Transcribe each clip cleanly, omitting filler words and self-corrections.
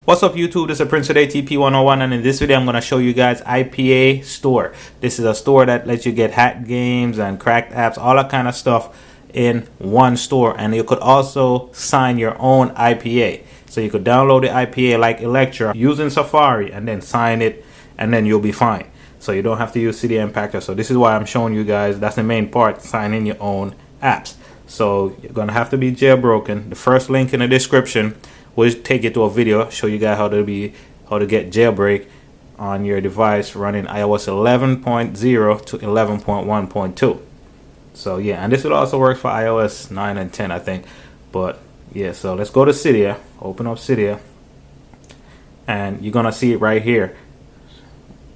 What's up YouTube, this is Prince with ATP101 and in this video I'm going to show you guys iPA Store. This is a store that lets you get hacked games and cracked apps, all that kind of stuff in one store. And you could also sign your own iPA. So you could download the iPA like Electra using Safari and then sign it and then you'll be fine. So you don't have to use Cydia Impactor. So this is why I'm showing you guys, that's the main part, signing your own apps. So you're going to have to be jailbroken. The first link in the description will take you to a video show you guys how to get jailbreak on your device running iOS 11.0 to 11.1.2. So yeah, and this will also work for iOS 9 and 10 I think. But yeah, so let's go to Cydia, open up Cydia, and you're gonna see it right here.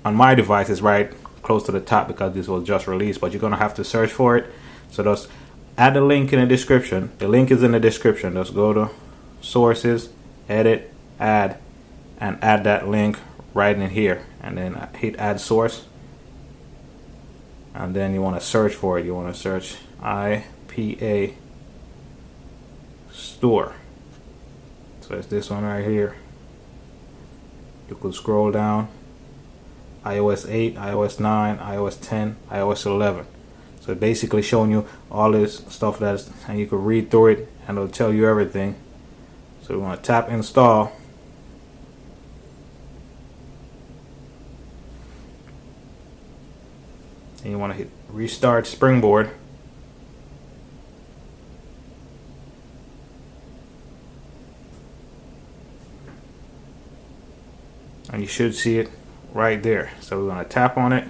On my device it's right close to the top because this was just released, but you're gonna have to search for it. So just add the link in the description. The link is in the description. Just go to sources, edit, add, and add that link right in here, and then hit add source, and then you want to search for it. You want to search iPA Store. So it's this one right here. You could scroll down. iOS 8, iOS 9, iOS 10, iOS 11. So basically showing you all this stuff and you could read through it and it'll tell you everything. So we want to tap install, and you want to hit restart Springboard, and you should see it right there. So we're going to tap on it.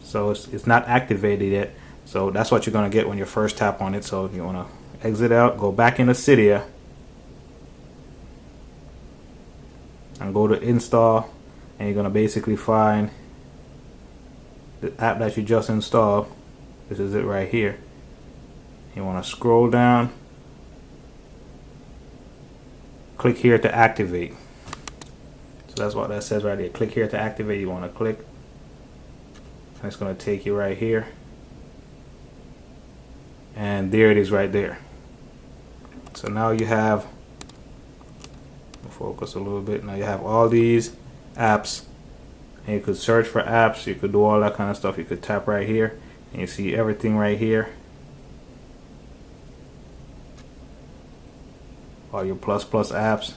So it's not activated yet, so that's what you're going to get when you first tap on it. So you want to exit out, go back into Cydia, and go to install, and you're going to basically find the app that you just installed. This is it right here. You want to scroll down, click here to activate. So that's what that says right here. Click here to activate. You want to click, and it's going to take you right here, and there it is right there. So now you have, focus a little bit, now you have all these apps, and you could search for apps, you could do all that kind of stuff. You could tap right here and you see everything right here, all your plus apps.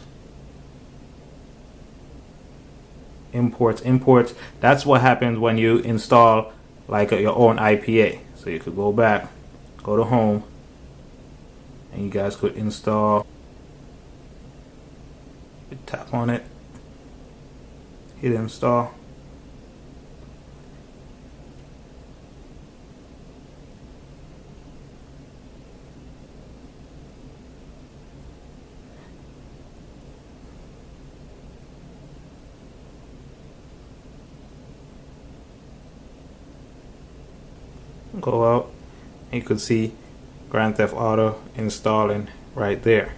Imports, that's what happens when you install like your own iPA. So you could go back, go to home, and you guys could install. You tap on it, hit install, go out, and you could see Grand Theft Auto installing right there.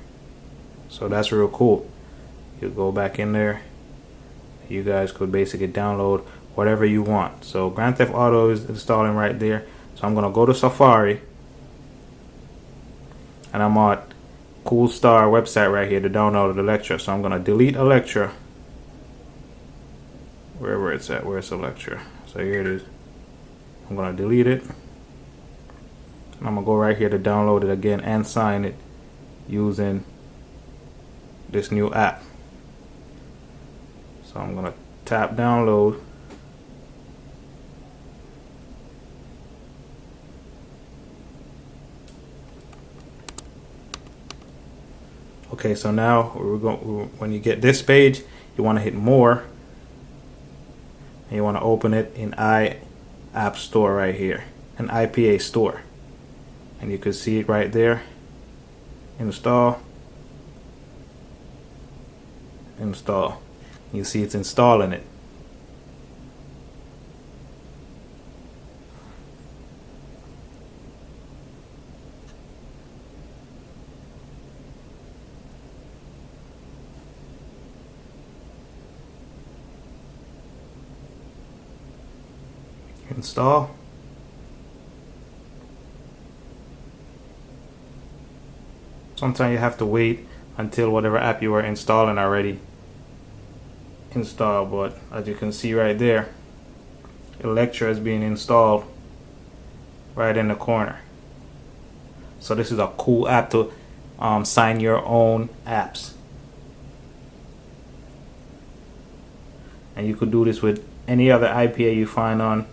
So that's real cool. You go back in there, you guys could basically download whatever you want. So Grand Theft Auto is installing right there. So I'm gonna go to Safari, and I'm on Cool Star website right here to download Electra. So I'm gonna delete Electra, wherever it's at. Where's Electra? So here it is. I'm gonna delete it. I'm gonna go right here to download it again and sign it using this new app. So I'm gonna tap download, okay. So now when you get this page, you want to hit more, and you want to open it in iAppStore right here, an iPA store, and you can see it right there. Install. You see it's installing it. Install. Sometimes you have to wait until whatever app you were installing already installed. But as you can see right there, Electra is being installed right in the corner. So this is a cool app to sign your own apps, and you could do this with any other IPA you find on,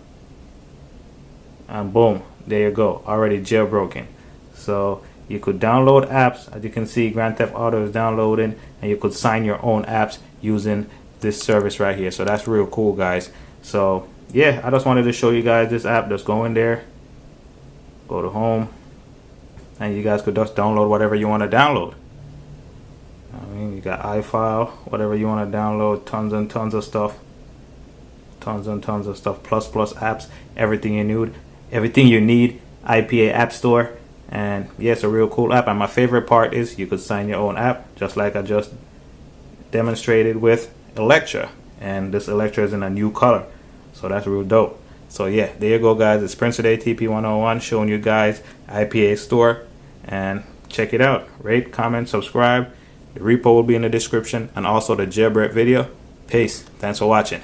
and boom, there you go, already jailbroken. So you could download apps. As you can see, Grand Theft Auto is downloading, and you could sign your own apps using this service right here. So that's real cool, guys. So yeah, I just wanted to show you guys this app. Just go in there, go to home, and you guys could just download whatever you want to download. I mean, you got iFile, whatever you want to download, tons and tons of stuff, tons and tons of stuff, plus apps, everything you need, IPA App Store. And yeah, it's a real cool app. And my favorite part is you could sign your own app, just like I just demonstrated with Electra. And this Electra is in a new color, so that's real dope. So yeah, there you go, guys. It's Prince today, TP101, showing you guys iPA Store, and check it out. Rate, comment, subscribe. The repo will be in the description, and also the jailbreak video. Peace. Thanks for watching.